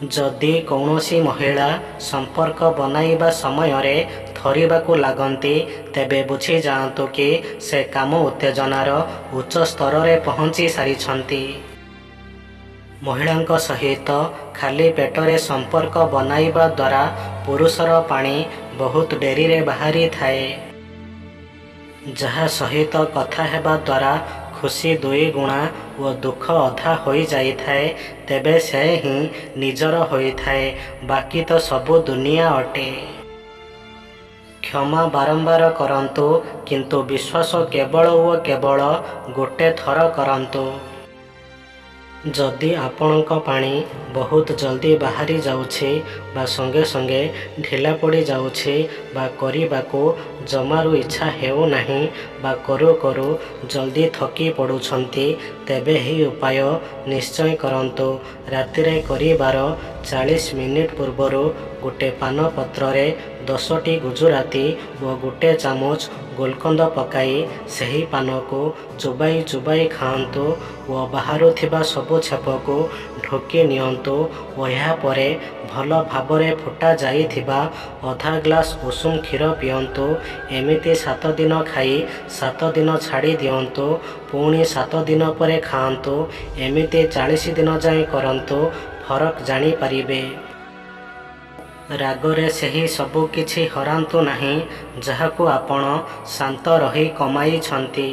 जदि कौनसी महिला संपर्क बनाइबा समय थरिबाकू लागंती तेबे बुझी जाआंतु कि से काम उत्तेजनार उच्च स्तर रे पहुंची सारिछंती। महिलांक सहित खाली पेटरे संपर्क बनाइबा द्वारा पुरुषर पानी बहुत डेरी रे बाहरी थाए, जहा सहित कथा हेबा द्वारा खुशी दुई गुणा व दुख अधा होई जाई थाए, तेबे से ही निजर होई थाए, बाकी तो सबु दुनिया अटे। क्षमा बारंबार करंतु, किंतु विश्वास केवल व केवल गोटे थर करंतु। जदि आपणक पानी बहुत जल्दी बाहरी जाउछि बा संगे संगे ढिला पड़ी जाउछि बा करिबाकू जमारू इच्छा हेउ नाही बा करू करू जल्दी थकी पड़ुछंती, तेबे ही उपाय निश्चय करंतु। रातिरे करिबार 40 मिनिट पूर्वरु गोटे पान पत्र रे 10टी गुजराती व गोटे चामच गोलकंद पकाई सही पान को चुबाई चुबाई खाआंतु व बाहरु थिबा सबु छेप को ढोकी नियंतु व यहा परे भल भाबरे फुटा जाइथिबा अधा ग्लास उषुम क्षीर पियंतु। एमिति 7 दिन खाई 7 दिन छाड़ी दियंतु, पुणी 7 दिन परे खाआंतु। एमिति 40 दिन जाए करंतु, फरक जानी पारिबे। रागरे सही सबु किछि हरांतु नाही, जहाकू आपण शांत रही कमाई छंती।